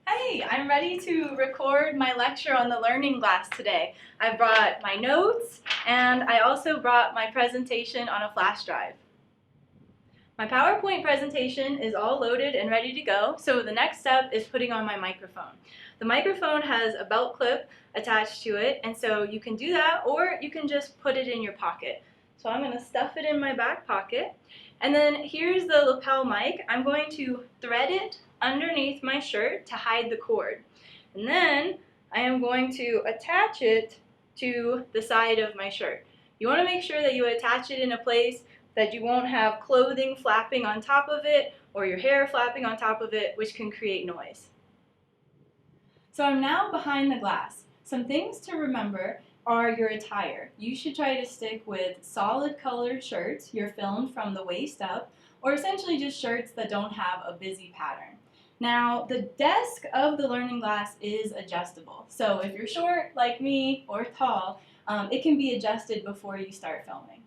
Hey, I'm ready to record my lecture on the learning glass today. I brought my notes and I also brought my presentation on a flash drive. My PowerPoint presentation is all loaded and ready to go, so the next step is putting on my microphone. The microphone has a belt clip attached to it, and so you can do that or you can just put it in your pocket. So I'm going to stuff it in my back pocket. And then here's the lapel mic. I'm going to thread it underneath my shirt to hide the cord. And then I am going to attach it to the side of my shirt. You want to make sure that you attach it in a place that you won't have clothing flapping on top of it or your hair flapping on top of it, which can create noise. So I'm now behind the glass. Some things to remember are your attire. You should try to stick with solid colored shirts, you're filmed from the waist up, or essentially just shirts that don't have a busy pattern. Now, the desk of the learning glass is adjustable. So if you're short like me or tall, it can be adjusted before you start filming.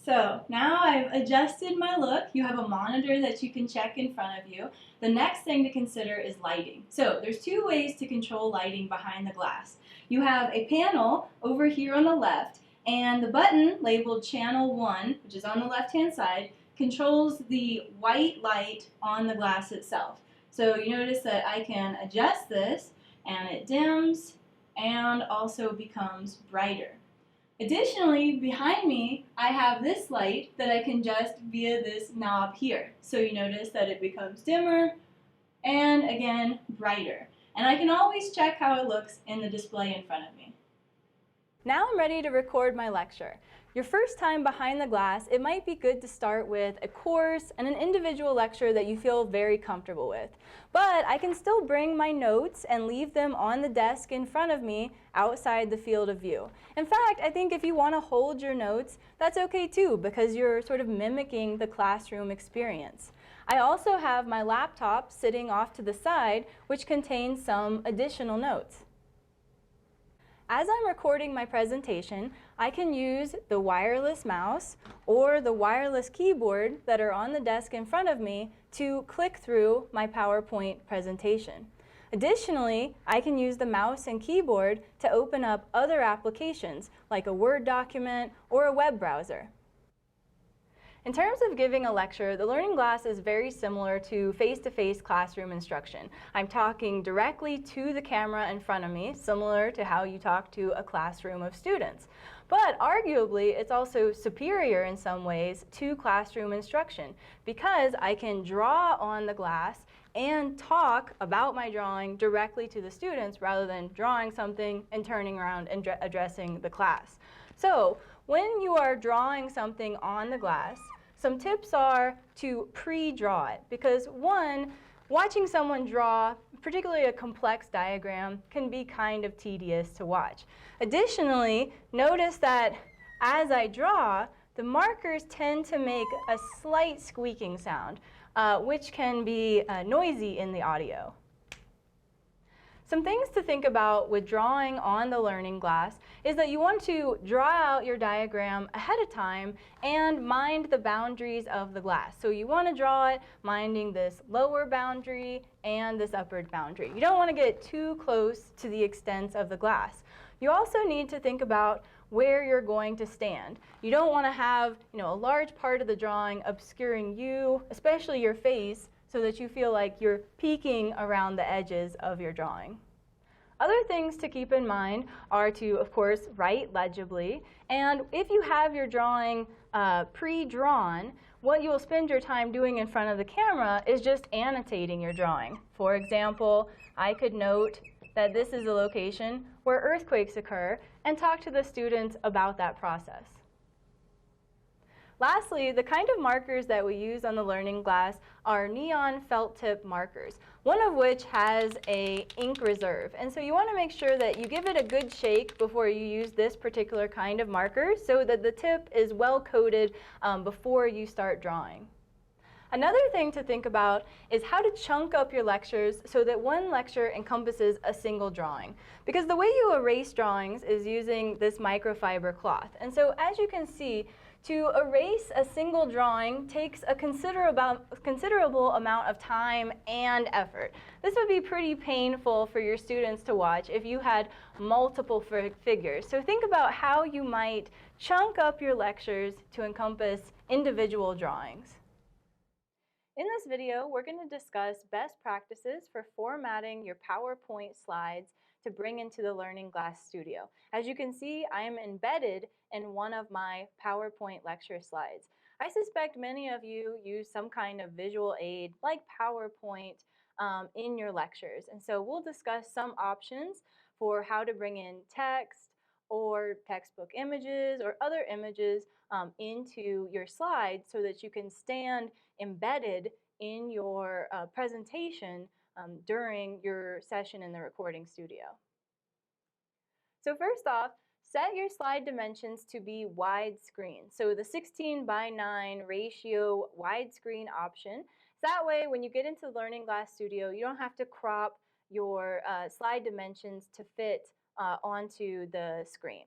So now I've adjusted my look. You have a monitor that you can check in front of you. The next thing to consider is lighting. So there's two ways to control lighting behind the glass. You have a panel over here on the left, and the button labeled channel 1, which is on the left-hand side, controls the white light on the glass itself. So you notice that I can adjust this, and it dims and also becomes brighter. Additionally, behind me, I have this light that I can adjust via this knob here. So you notice that it becomes dimmer and, again, brighter. And I can always check how it looks in the display in front of me. Now I'm ready to record my lecture. Your first time behind the glass, it might be good to start with a course and an individual lecture that you feel very comfortable with. But I can still bring my notes and leave them on the desk in front of me outside the field of view. In fact, I think if you want to hold your notes, that's okay too, because you're sort of mimicking the classroom experience. I also have my laptop sitting off to the side, which contains some additional notes. As I'm recording my presentation, I can use the wireless mouse or the wireless keyboard that are on the desk in front of me to click through my PowerPoint presentation. Additionally, I can use the mouse and keyboard to open up other applications like a Word document or a web browser. In terms of giving a lecture, the learning glass is very similar to face-to-face classroom instruction. I'm talking directly to the camera in front of me, similar to how you talk to a classroom of students. But arguably, it's also superior in some ways to classroom instruction because I can draw on the glass and talk about my drawing directly to the students rather than drawing something and turning around and addressing the class. So when you are drawing something on the glass, some tips are to pre-draw it because one, watching someone draw, particularly a complex diagram, can be kind of tedious to watch. Additionally, notice that as I draw, the markers tend to make a slight squeaking sound, which can be noisy in the audio. Some things to think about with drawing on the learning glass is that you want to draw out your diagram ahead of time and mind the boundaries of the glass. So you want to draw it minding this lower boundary and this upper boundary. You don't want to get too close to the extents of the glass. You also need to think about where you're going to stand. You don't want to have, a large part of the drawing obscuring you, especially your face, so that you feel like you're peeking around the edges of your drawing. Other things to keep in mind are to, of course, write legibly. And if you have your drawing pre-drawn, what you will spend your time doing in front of the camera is just annotating your drawing. For example, I could note that this is a location where earthquakes occur and talk to the students about that process. Lastly, the kind of markers that we use on the learning glass are neon felt tip markers, one of which has an ink reserve. And so you want to make sure that you give it a good shake before you use this particular kind of marker so that the tip is well coated before you start drawing. Another thing to think about is how to chunk up your lectures so that one lecture encompasses a single drawing. Because the way you erase drawings is using this microfiber cloth. And so as you can see, To erase a single drawing takes a considerable amount of time and effort. This would be pretty painful for your students to watch if you had multiple figures. So think about how you might chunk up your lectures to encompass individual drawings. In this video, we're going to discuss best practices for formatting your PowerPoint slides to bring into the Learning Glass Studio. As you can see, I am embedded in one of my PowerPoint lecture slides. I suspect many of you use some kind of visual aid like PowerPoint in your lectures. And so we'll discuss some options for how to bring in text or textbook images or other images into your slides so that you can stand embedded in your presentation during your session in the recording studio. So first off, set your slide dimensions to be widescreen. So the 16:9 ratio widescreen option. So that way when you get into the Learning Glass Studio, you don't have to crop your slide dimensions to fit onto the screen.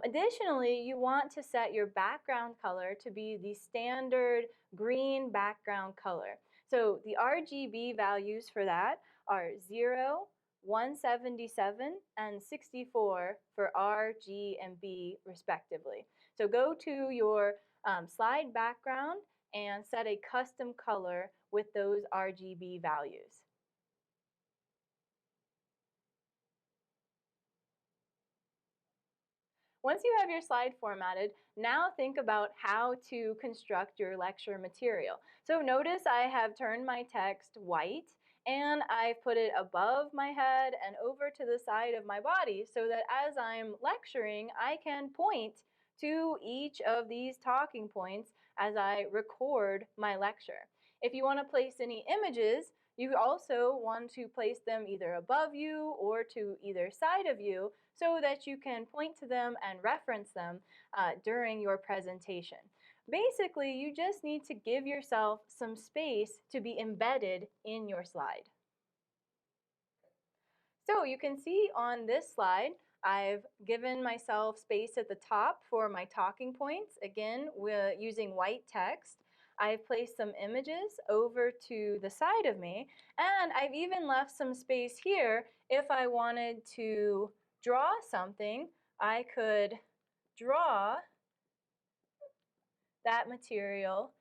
Additionally, you want to set your background color to be the standard green background color. So the RGB values for that are 0, 177, and 64 for R, G, and B respectively. So go to your slide background and set a custom color with those RGB values. Once you have your slide formatted, now think about how to construct your lecture material. So notice I have turned my text white and I've put it above my head and over to the side of my body so that as I'm lecturing, I can point to each of these talking points as I record my lecture. If you want to place any images, you also want to place them either above you or to either side of you so that you can point to them and reference them during your presentation. Basically, you just need to give yourself some space to be embedded in your slide. So you can see on this slide, I've given myself space at the top for my talking points. Again, we're using white text. I've placed some images over to the side of me, and I've even left some space here if I wanted to draw something. I could draw that material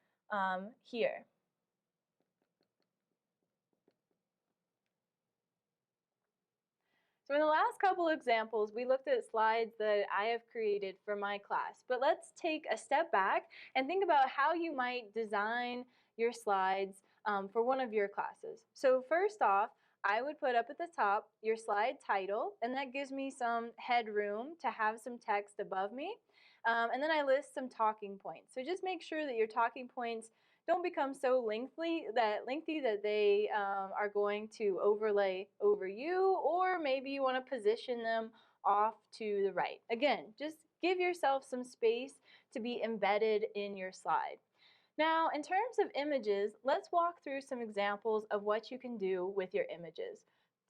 here. So in the last couple examples, we looked at slides that I have created for my class. But let's take a step back and think about how you might design your slides for one of your classes. So first off, I would put up at the top your slide title, and that gives me some headroom to have some text above me. And then I list some talking points. So just make sure that your talking points don't become so lengthy that they are going to overlay over you, or maybe you want to position them off to the right. Again, just give yourself some space to be embedded in your slide. Now, in terms of images, let's walk through some examples of what you can do with your images.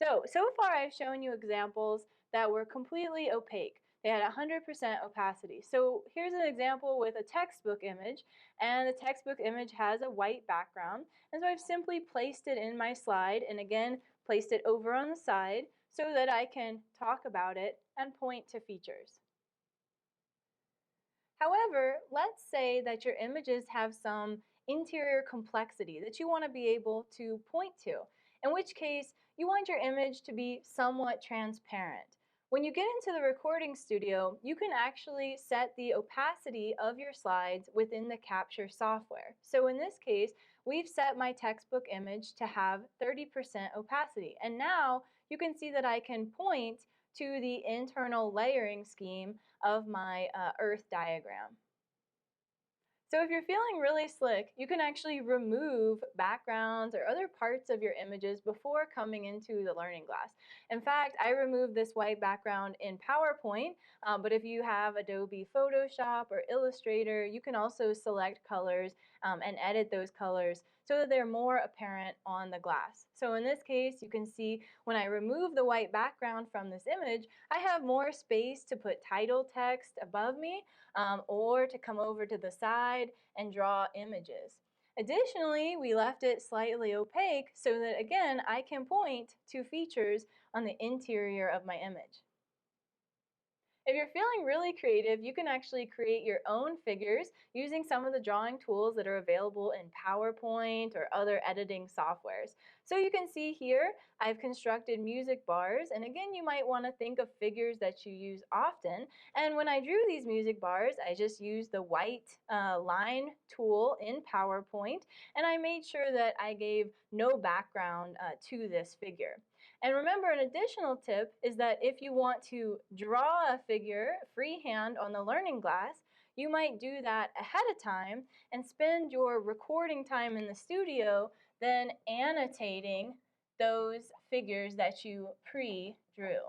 So far I've shown you examples that were completely opaque. They had 100% opacity. So here's an example with a textbook image, and the textbook image has a white background. And so I've simply placed it in my slide and again placed it over on the side so that I can talk about it and point to features. However, let's say that your images have some interior complexity that you want to be able to point to, in which case you want your image to be somewhat transparent. When you get into the recording studio, you can actually set the opacity of your slides within the Capture software. So in this case, we've set my textbook image to have 30% opacity. And now you can see that I can point to the internal layering scheme of my Earth diagram. So if you're feeling really slick, you can actually remove backgrounds or other parts of your images before coming into the Learning Glass. In fact, I removed this white background in PowerPoint, but if you have Adobe Photoshop or Illustrator, you can also select colors and edit those colors so that they're more apparent on the glass. So So in this case, you can see when I remove the white background from this image, I have more space to put title text above me or to come over to the side and draw images. Additionally, we left it slightly opaque so that, again, I can point to features on the interior of my image. If you're feeling really creative, you can actually create your own figures using some of the drawing tools that are available in PowerPoint or other editing softwares. So you can see here, I've constructed music bars, and again, you might want to think of figures that you use often. And when I drew these music bars, I just used the white line tool in PowerPoint, and I made sure that I gave no background to this figure. And remember, an additional tip is that if you want to draw a figure freehand on the learning glass, you might do that ahead of time and spend your recording time in the studio then annotating those figures that you pre-drew.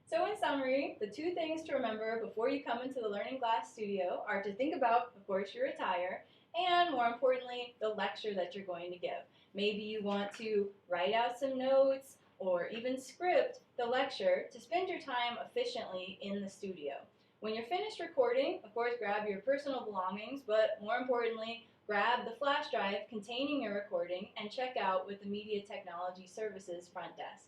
So in summary, the two things to remember before you come into the Learning Glass studio are to think about, of course, your attire, and more importantly, the lecture that you're going to give. Maybe you want to write out some notes or even script the lecture to spend your time efficiently in the studio. When you're finished recording, of course, grab your personal belongings, but more importantly, grab the flash drive containing your recording and check out with the Media Technology Services front desk.